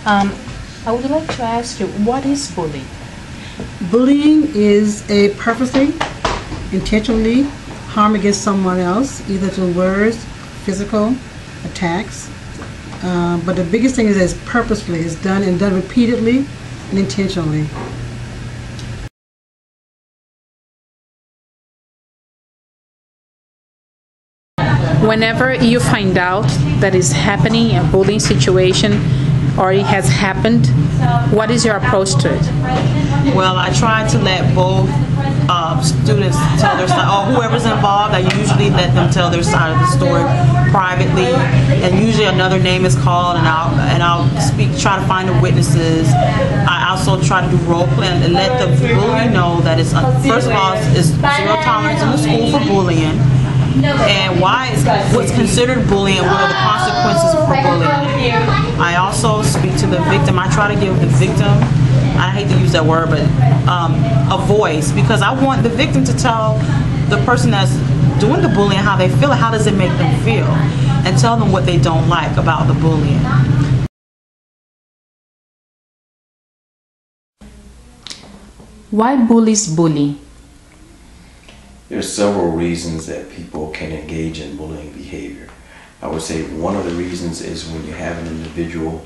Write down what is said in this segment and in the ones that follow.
I would like to ask you, what is bullying? Bullying is a purposely, intentionally harm against someone else, either through words, physical attacks. But the biggest thing is that it's purposefully. It's done and done repeatedly and intentionally. Whenever you find out that is happening, a bullying situation, or it has happened, what is your approach to it? Well, I try to let both students tell their side, or whoever's involved. I usually let them tell their side of the story privately, and usually another name is called, and I'll try to find the witnesses. I also try to do role play and let the bully know that it's first of all it's zero tolerance in the school for bullying. And what's considered bullying, and what are the consequences for bullying. I also speak to the victim. I try to give the victim, I hate to use that word, but a voice, because I want the victim to tell the person that's doing the bullying how they feel, how does it make them feel, and tell them what they don't like about the bullying. Why bullies bully? There's several reasons that people can engage in bullying behavior. I would say one of the reasons is when you have an individual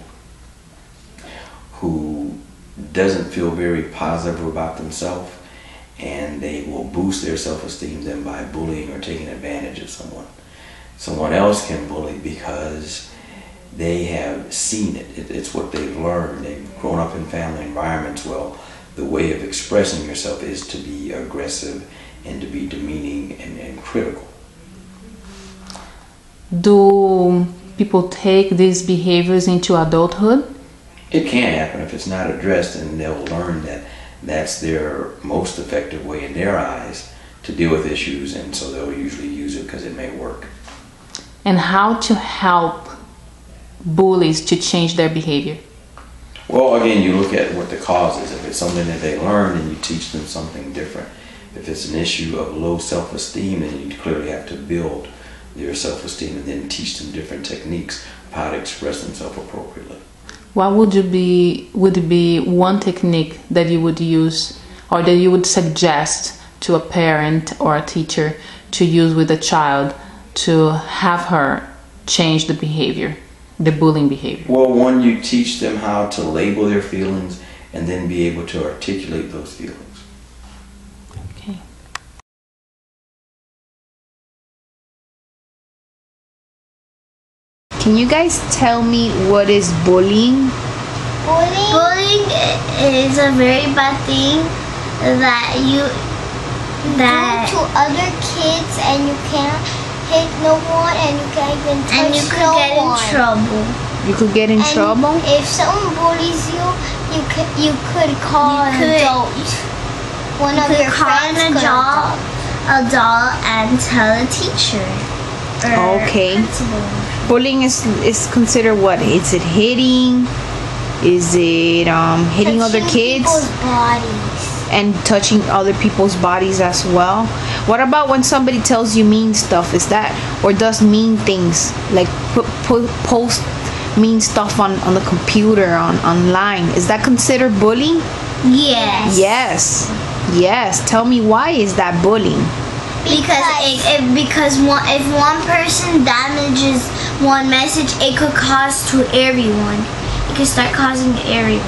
who doesn't feel very positive about themselves, and they will boost their self-esteem then by bullying or taking advantage of someone. Someone else can bully because they have seen it. It's what they've learned. They've grown up in family environments. Well, the way of expressing yourself is to be aggressive and to be demeaning and critical. Do people take these behaviors into adulthood? It can happen if it's not addressed, and they'll learn that that's their most effective way in their eyes to deal with issues, and so they'll usually use it because it may work. And how to help bullies to change their behavior? Well, again, you look at what the cause is. If it's something that they learn, and you teach them something different. If it's an issue of low self-esteem, then you clearly have to build their self-esteem and then teach them different techniques of how to express themselves appropriately. What would it be one technique that you would use, or that you would suggest to a parent or a teacher to use with a child to have her change the behavior, the bullying behavior? Well, one, you teach them how to label their feelings and then be able to articulate those feelings. Okay. Can you guys tell me what is bullying? Bullying is a very bad thing that you do to other kids, and you can't hit no one, and you can't even touch no one. And you could get in trouble. You could get in trouble? If someone bullies you, you could call an adult. One of your friends could call an adult and tell a teacher. Okay. Bullying is considered what? Is it hitting? Is it hitting other kids? Touching people's bodies. And touching other people's bodies as well? What about when somebody tells you mean stuff? Is that, or does mean things, like post mean stuff on the computer, online? Is that considered bullying? Yes. Yes. Tell me, why is that bullying? Because if one person damages one message, it could cause to everyone. It could start causing to everyone.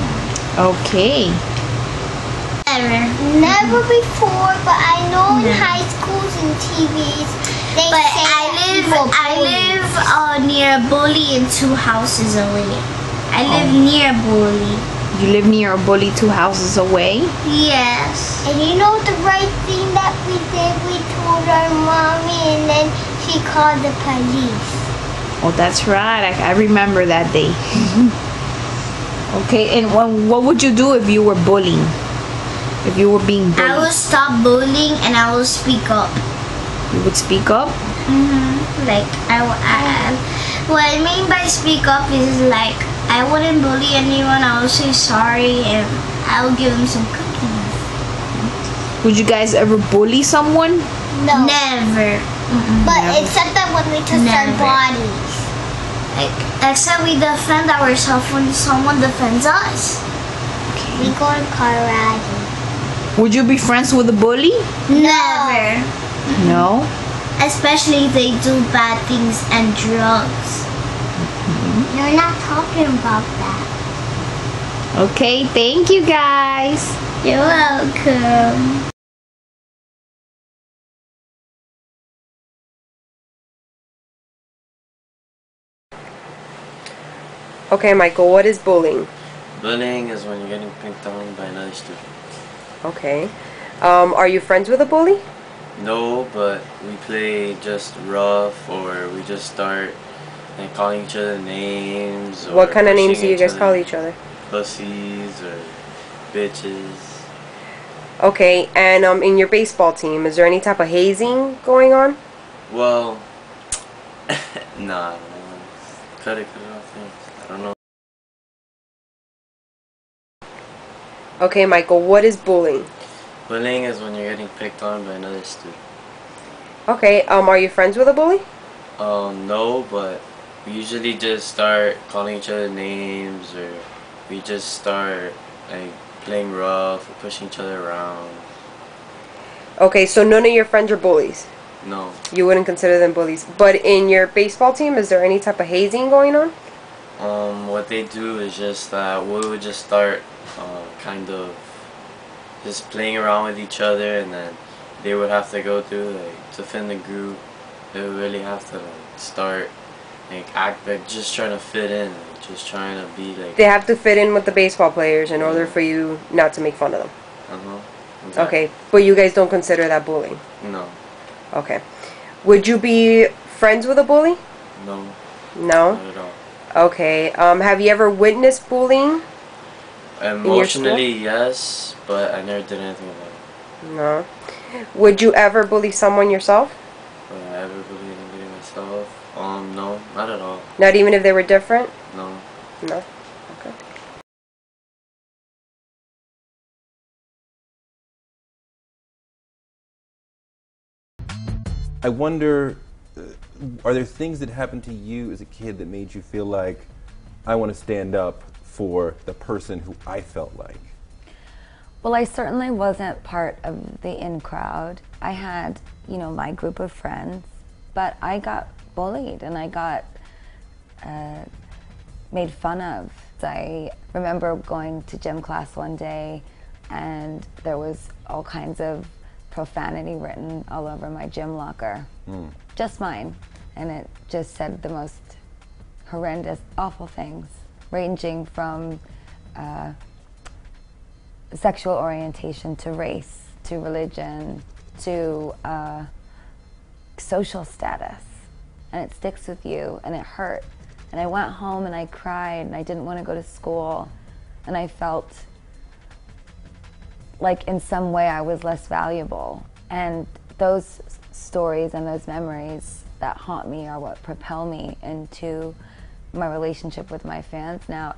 Okay. Never before, but I know in high schools and TVs they say I live near a bully and 2 houses away. I live near a bully. You live near a bully 2 houses away? Yes. And you know the right thing that we did? We told our mommy, and then she called the police. Oh, that's right. I remember that day. Okay, and what would you do if you were bullying? If you were being bullied? I would stop bullying and I would speak up. You would speak up? Like, what I mean by speak up is like, I wouldn't bully anyone. I would say sorry, and I would give them some cookies. Would you guys ever bully someone? No. Never. But never. Except that when we touch our bodies. Except we defend ourselves when someone defends us. We go to karate. Would you be friends with a bully? Never. No. Especially if they do bad things and drugs. You're not talking about that. Okay, thank you guys. You're welcome. Okay, Michael, what is bullying? Bullying is when you're getting picked on by another student. Okay. Are you friends with a bully? No, but we play just rough, or we just start like calling each other names. Or What kind of names pushing do you each guys other. call each other? Pussies or bitches. Okay, and in your baseball team, is there any type of hazing going on? Well, nah, cut it off. I don't know. Okay, Michael, what is bullying? Bullying is when you're getting picked on by another student. Okay, are you friends with a bully? No, but we usually just start calling each other names, or we just start like playing rough or pushing each other around. Okay, so none of your friends are bullies. No. You wouldn't consider them bullies. But in your baseball team, is there any type of hazing going on? What they do is just that we would just start kind of just playing around with each other, and then they would have to go through like to fit in the group. They would really have to like start act like just trying to fit in, like, just trying to be like. They have to fit in with the baseball players in order for you not to make fun of them. Exactly. Okay, but you guys don't consider that bullying? No. Okay. Would you be friends with a bully? No. No? Not at all. Okay. Have you ever witnessed bullying? Emotionally, yes, but I never did anything about it. No. Would you ever bully someone yourself? Would I ever bully anybody myself? No, not at all. Not even if they were different? No. No. Okay. I wonder, are there things that happened to you as a kid that made you feel like, I want to stand up for the person who I felt like? Well, I certainly wasn't part of the in crowd. I had, you know, my group of friends, but I got bullied and I got made fun of. I remember going to gym class one day and there was all kinds of profanity written all over my gym locker. Just mine. And it just said the most horrendous, awful things, ranging from sexual orientation to race, to religion, to social status. And it sticks with you and it hurt. And I went home and I cried and I didn't want to go to school. And I felt like in some way I was less valuable. And those stories and those memories that haunt me are what propel me into my relationship with my fans now.